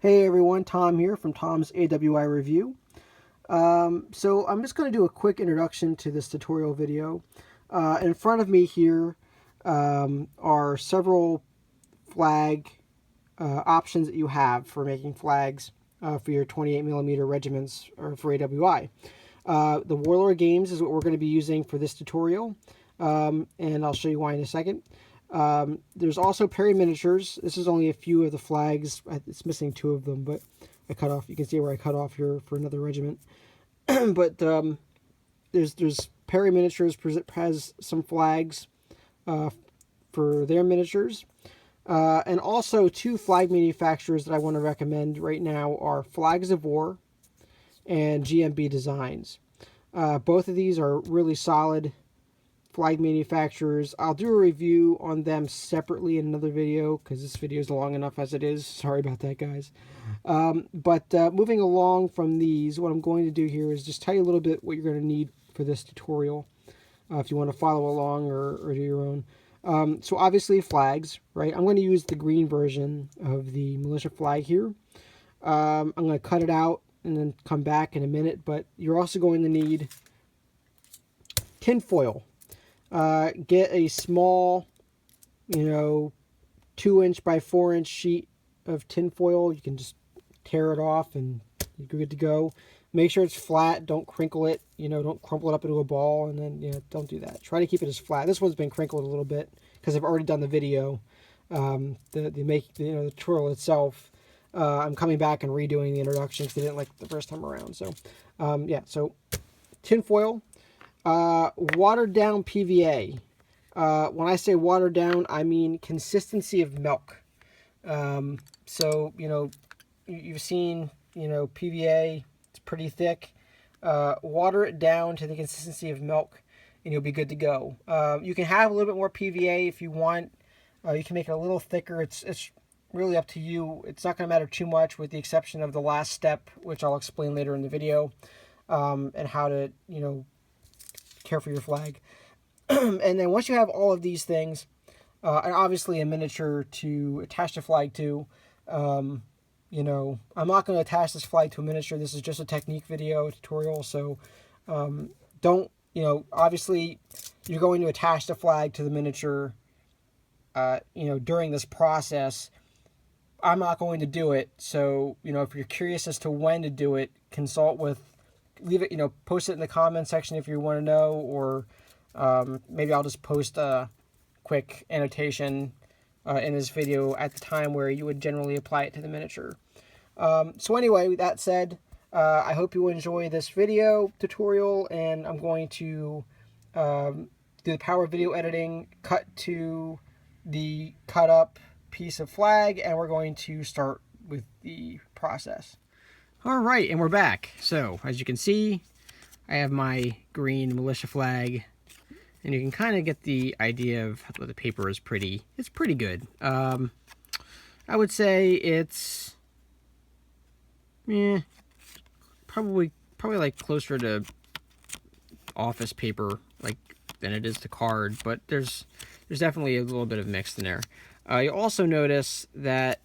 Hey everyone, Tom here from Tom's AWI Review. So I'm just going to do a quick introduction to this tutorial video. In front of me here are several flag options that you have for making flags for your 28mm regiments or for AWI. The Warlord Games is what we're going to be using for this tutorial, and I'll show you why in a second. There's also Perry miniatures. This is only a few of the flags. It's missing two of them, but I cut off. You can see where I cut off here for another regiment. But there's Perry miniatures has some flags for their miniatures. And also two flag manufacturers that I want to recommend right now are Flags of War and GMB Designs. Both of these are really solid flag manufacturers. I'll do a review on them separately in another video because this video is long enough as it is. Sorry about that, guys. But moving along from these, what I'm going to do here is just tell you a little bit what you're going to need for this tutorial if you want to follow along or do your own. So obviously flags, right? I'm going to use the green version of the militia flag here. I'm going to cut it out and then come back in a minute, but you're also going to need tin foil. Get a small, 2-inch by 4-inch sheet of tin foil. You can just tear it off and you're good to go. Make sure it's flat. Don't crinkle it. Don't crumple it up into a ball, and then don't do that. Try to keep it as flat. This one's been crinkled a little bit because I've already done the video. The tutorial itself. I'm coming back and redoing the introduction because I didn't like the first time around. So, so tin foil. Watered down PVA. When I say watered down, I mean consistency of milk. So, you've seen, PVA, it's pretty thick. Water it down to the consistency of milk and you'll be good to go. You can have a little bit more PVA if you want. You can make it a little thicker. It's really up to you. It's not going to matter too much with the exception of the last step, which I'll explain later in the video, and how to, care for your flag. And then once you have all of these things, and obviously a miniature to attach the flag to, I'm not going to attach this flag to a miniature. This is just a technique video tutorial, so don't, obviously you're going to attach the flag to the miniature, during this process. I'm not going to do it, so, if you're curious as to when to do it, consult with, leave it, post it in the comment section if you want to know, or maybe I'll just post a quick annotation in this video at the time where you would generally apply it to the miniature. So anyway, with that said, I hope you enjoy this video tutorial, and I'm going to do the power of video editing, cut to the cut up piece of flag, and we're going to start with the process. All right, and we're back. So, as you can see, I have my green militia flag, and you can kind of get the idea of the paper is pretty. It's pretty good. I would say it's, probably like closer to office paper like than it is to card, but there's definitely a little bit of mix in there. You also notice that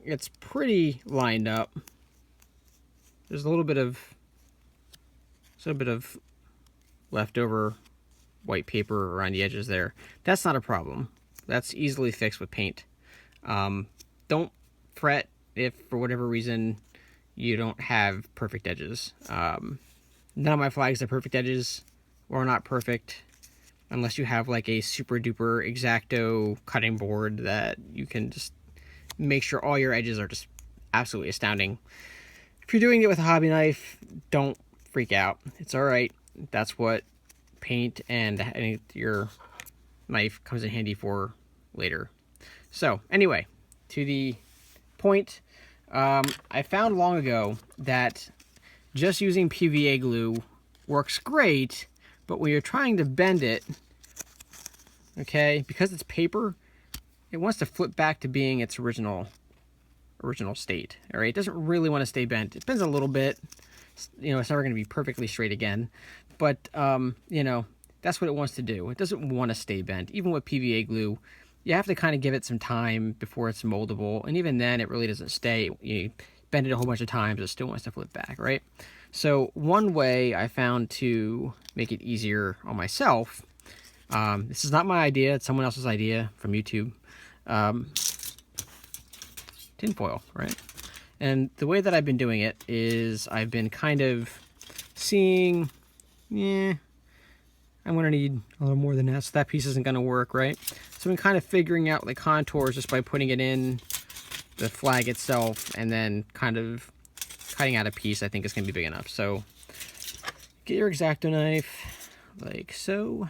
it's pretty lined up. There's a little bit of leftover white paper around the edges there. That's not a problem. That's easily fixed with paint. Don't fret if for whatever reason you don't have perfect edges. None of my flags have perfect edges, or not perfect, unless you have like a super duper X-Acto cutting board that you can just make sure all your edges are just absolutely astounding. If you're doing it with a hobby knife, don't freak out. It's all right. That's what paint and your knife comes in handy for later. So anyway, to the point, I found long ago that just using PVA glue works great, but when you're trying to bend it, okay, because it's paper, it wants to flip back to being its original state. All right, it doesn't really want to stay bent. It bends a little bit. It's never going to be perfectly straight again, but that's what it wants to do. It doesn't want to stay bent. Even with PVA glue, you have to kind of give it some time before it's moldable, and even then it really doesn't stay. You bend it a whole bunch of times, it still wants to flip back, right? So one way I found to make it easier on myself, this is not my idea, it's someone else's idea from YouTube, tinfoil, right? And the way that I've been doing it is I've been kind of seeing, yeah, I'm going to need a little more than that, so that piece isn't going to work, right? So I'm kind of figuring out the contours just by putting it in the flag itself and then kind of cutting out a piece I think is going to be big enough. So get your X-Acto knife like so.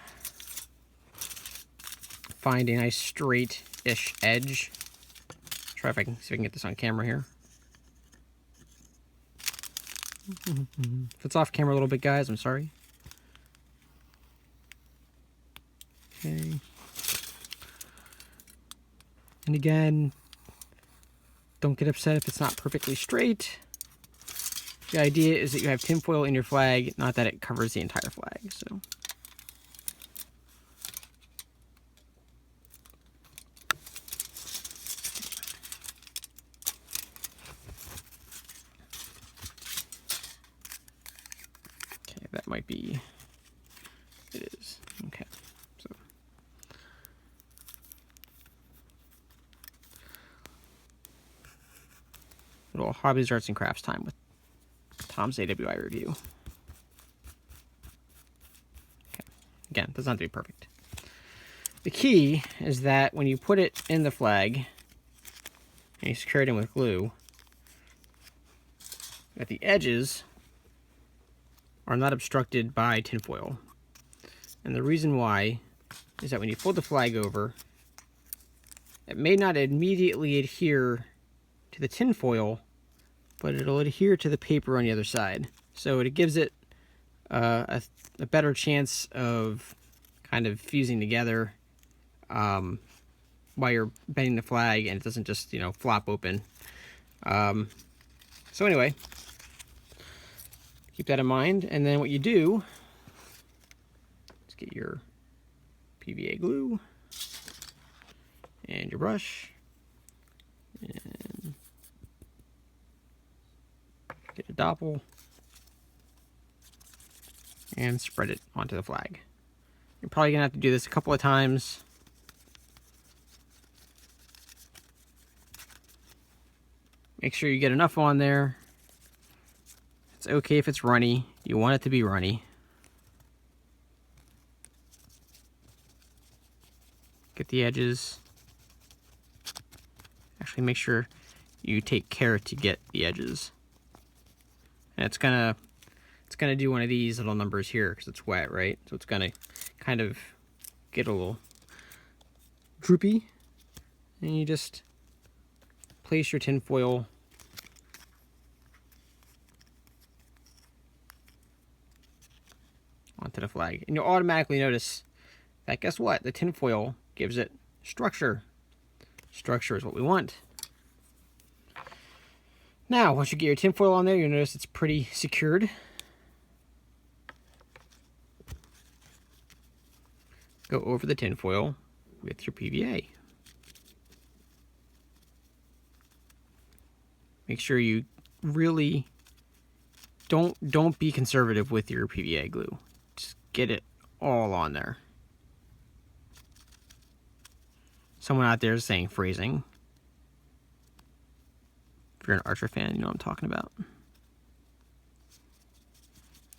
Find a nice straight-ish edge. Try if I can see if I can get this on camera here. If it's off camera a little bit, guys, I'm sorry. Okay. And again, don't get upset if it's not perfectly straight. The idea is that you have tinfoil in your flag, not that it covers the entire flag. So. Okay, that might be, it is, okay. So. Little hobbies, arts, and crafts time with Tom's AWI review. Okay. Again, doesn't have to be perfect. The key is that when you put it in the flag and you secure it in with glue, that the edges are not obstructed by tinfoil. And the reason why is that when you fold the flag over, it may not immediately adhere to the tinfoil, but it'll adhere to the paper on the other side. So it gives it a better chance of kind of fusing together while you're bending the flag, and it doesn't just, you know, flop open. So anyway, keep that in mind. And then what you do, let's get your PVA glue and your brush, and get a doppel and spread it onto the flag. You're probably gonna have to do this a couple of times. Make sure you get enough on there. It's okay if it's runny. You want it to be runny. Get the edges. Actually, make sure you take care to get the edges. And it's gonna do one of these little numbers here because it's wet, right? So it's gonna kind of get a little droopy, and you just place your tin foil onto the flag, and you'll automatically notice that, guess what, the tin foil gives it structure. Structure is what we want. Now, once you get your tinfoil on there, you'll notice it's pretty secured. Go over the tinfoil with your PVA. Make sure you really don't be conservative with your PVA glue. Just get it all on there. Someone out there is saying phrasing. If you're an Archer fan, you know what I'm talking about.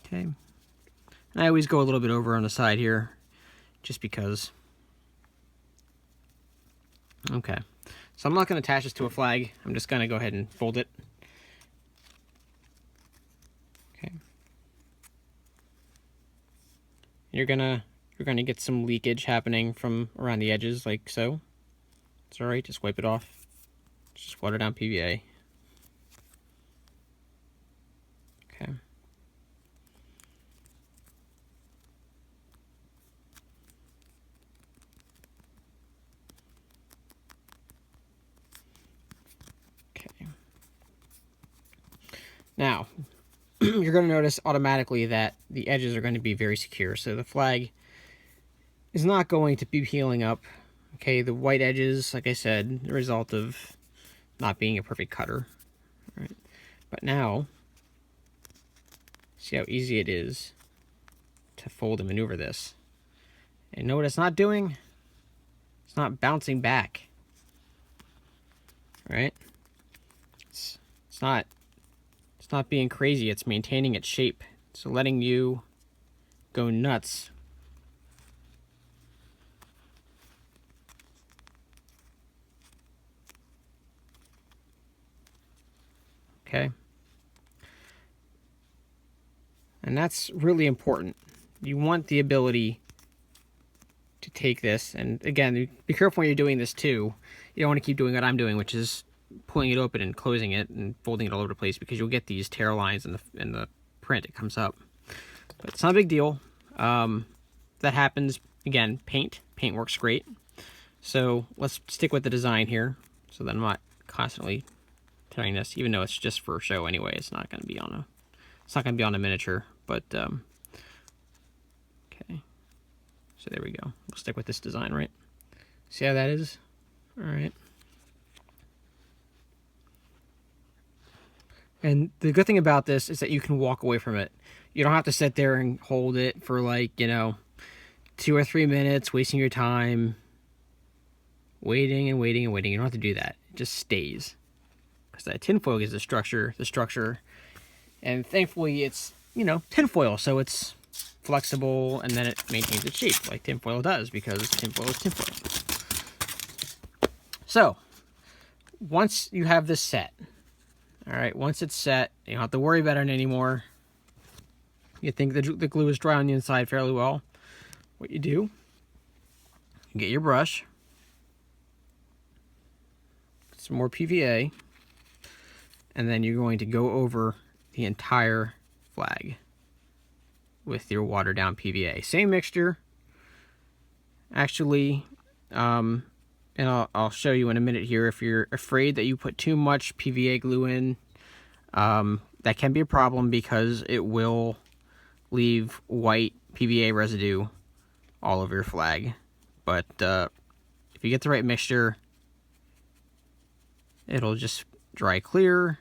Okay. And I always go a little bit over on the side here, just because. Okay. So I'm not going to attach this to a flag. I'm just going to go ahead and fold it. Okay. You're gonna get some leakage happening from around the edges, like so. It's alright, just wipe it off. Just water down PVA. Okay. Okay. Now, you're going to notice automatically that the edges are going to be very secure, so the flag is not going to be peeling up Okay, the white edges, like I said, the result of not being a perfect cutter. All right. But now, see how easy it is to fold and maneuver this. And know what it's not doing? It's not bouncing back. Right? It's not being crazy, it's maintaining its shape. So letting you go nuts. Okay? And that's really important. You want the ability to take this, and again, be careful when you're doing this too. You don't want to keep doing what I'm doing, which is pulling it open and closing it and folding it all over the place, because you'll get these tear lines in the print. It comes up, but it's not a big deal. That happens. Again, paint works great. So let's stick with the design here, so that I'm not constantly telling this, even though it's just for show anyway. It's not going to be on a miniature, but okay. So there we go. We'll stick with this design, right? See how that is? All right. And the good thing about this is that you can walk away from it. You don't have to sit there and hold it for, like, 2 or 3 minutes, wasting your time, waiting and waiting and waiting. You don't have to do that. It just stays. Because that tinfoil gives the structure, and thankfully it's, tinfoil, so it's flexible, and then it maintains its shape like tinfoil does, because tinfoil is tinfoil. So once you have this set, all right, once it's set, you don't have to worry about it anymore. You think the glue is dry on the inside fairly well. What you do, you get your brush, some more PVA, and then you're going to go over the entire flag with your watered down PVA. Same mixture, actually, and I'll show you in a minute here. If you're afraid that you put too much PVA glue in, that can be a problem, because it will leave white PVA residue all over your flag. But if you get the right mixture, it'll just dry clear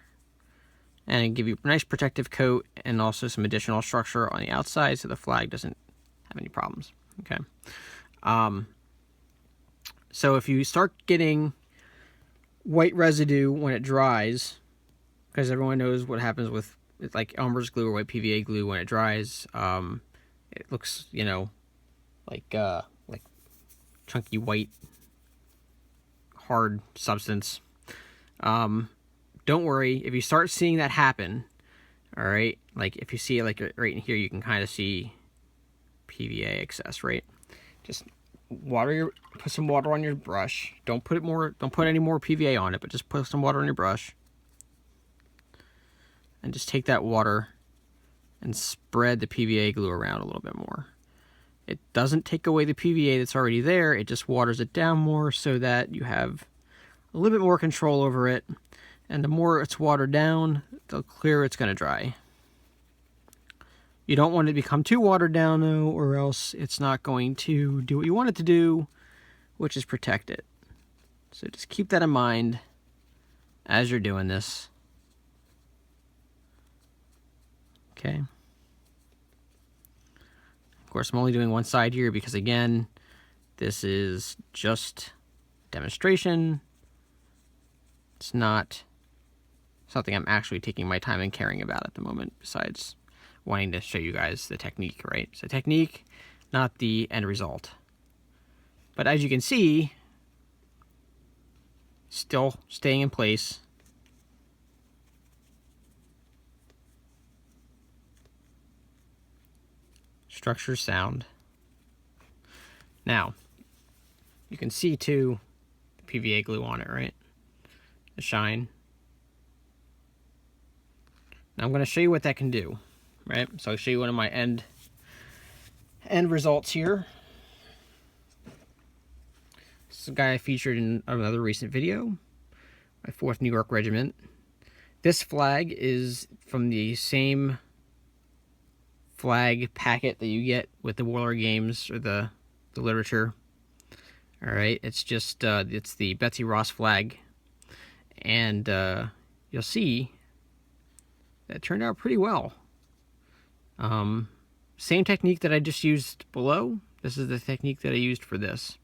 and give you a nice protective coat, and also some additional structure on the outside, so the flag doesn't have any problems. Okay. So if you start getting white residue when it dries, because everyone knows what happens with like Elmer's glue or white PVA glue when it dries, it looks, like chunky white hard substance. Don't worry if you start seeing that happen. All right, like if you see it, like right in here, you can kind of see PVA excess, right? Just put some water on your brush. Don't put any more PVA on it, but just put some water on your brush, and just take that water and spread the PVA glue around a little bit more. It doesn't take away the PVA that's already there. It just waters it down more, so that you have a little bit more control over it. And the more it's watered down, the clearer it's going to dry. You don't want it to become too watered down, though, or else it's not going to do what you want it to do, which is protect it. So just keep that in mind as you're doing this. Okay. Of course, I'm only doing one side here because, again, this is just demonstration. It's not something I'm actually taking my time and caring about at the moment, besides wanting to show you guys the technique, right? So technique, not the end result. But as you can see, still staying in place. Structure sound. Now, you can see too the PVA glue on it, right? The shine. Now I'm going to show you what that can do, right? So I'll show you one of my end results here. This is a guy I featured in another recent video, my 4th New York Regiment. This flag is from the same flag packet that you get with the Warlord games or the literature. All right, it's just it's the Betsy Ross flag, and you'll see that turned out pretty well. Same technique that I just used below. This is the technique that I used for this.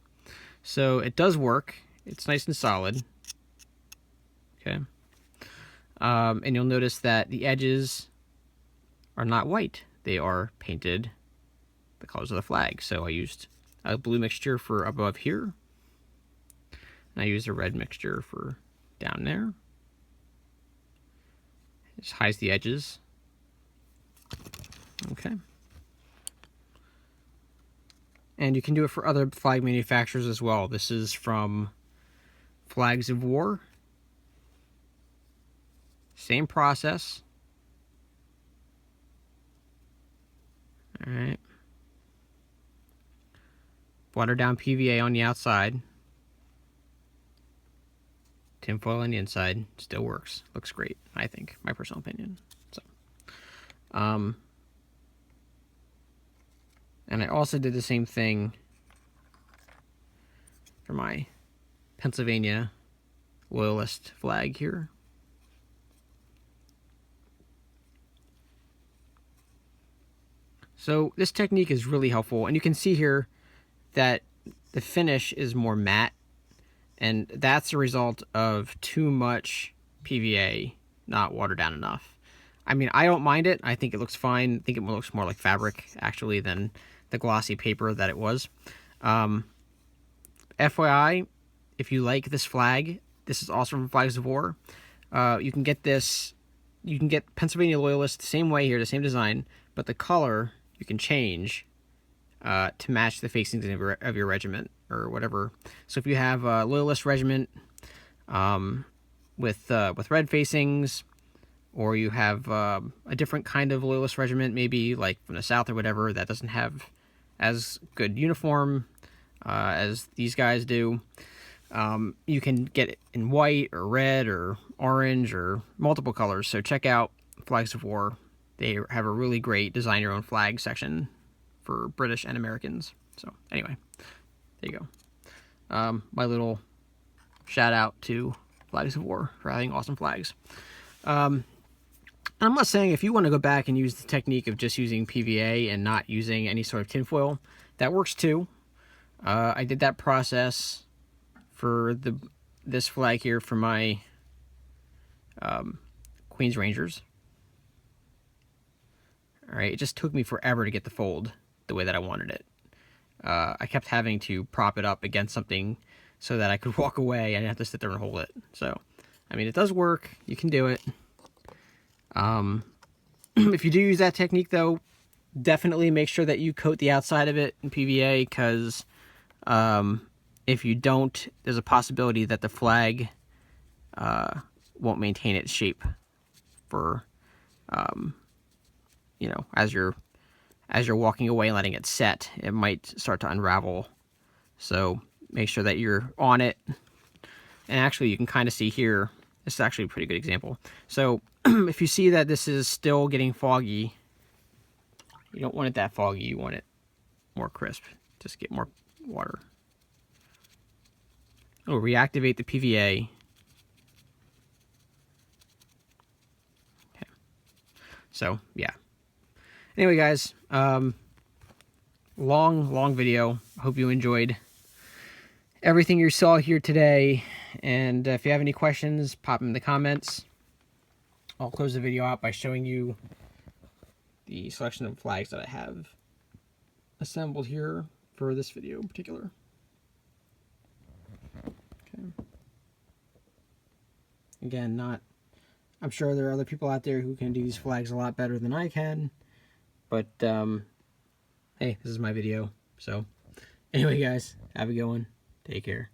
So it does work. It's nice and solid. Okay. And you'll notice that the edges are not white. They are painted the colors of the flag. So I used a blue mixture for above here. And I used a red mixture for down there. It just hides the edges. Okay. And you can do it for other flag manufacturers as well. This is from Flags of War. Same process. All right. Watered down PVA on the outside. Tinfoil on the inside. Still works. Looks great, I think. My personal opinion. So, and I also did the same thing for my Pennsylvania Loyalist flag here. So this technique is really helpful, and you can see here that the finish is more matte, and that's a result of too much PVA not watered down enough. I mean, I don't mind it. I think it looks fine. I think it looks more like fabric, actually, than the glossy paper that it was. FYI, if you like this flag, this is also from Flags of War. You can get this, you can get Pennsylvania Loyalist the same way here, the same design, but the color you can change to match the facings of your regiment or whatever. So if you have a Loyalist regiment with red facings, or you have a different kind of Loyalist regiment, maybe like from the South or whatever, that doesn't have as good uniform as these guys do, you can get it in white or red or orange or multiple colors. So check out Flags of War. They have a really great design your own flag section for British and Americans. So anyway, there you go. My little shout out to Flags of War for having awesome flags. I'm not saying if you want to go back and use the technique of just using PVA and not using any sort of tinfoil, that works too. I did that process for this flag here for my Queen's Rangers. All right, it just took me forever to get the fold the way that I wanted it. I kept having to prop it up against something so that I could walk away and have to sit there and hold it. So, I mean, it does work. You can do it. If you do use that technique, though, definitely make sure that you coat the outside of it in PVA, because if you don't, there's a possibility that the flag won't maintain its shape for, you know, as you're walking away and letting it set, it might start to unravel. So make sure that you're on it. And actually, you can kind of see here, this is actually a pretty good example. So if you see that this is still getting foggy, you don't want it that foggy, you want it more crisp. Just get more water. Oh, reactivate the PVA. Okay. So, yeah. Anyway, guys, long video. Hope you enjoyed everything you saw here today. And if you have any questions, pop them in the comments. I'll close the video out by showing you the selection of flags that I have assembled here for this video in particular. Okay. Again, I'm sure there are other people out there who can do these flags a lot better than I can. But, hey, this is my video. So, anyway, guys, have a good one. Take care.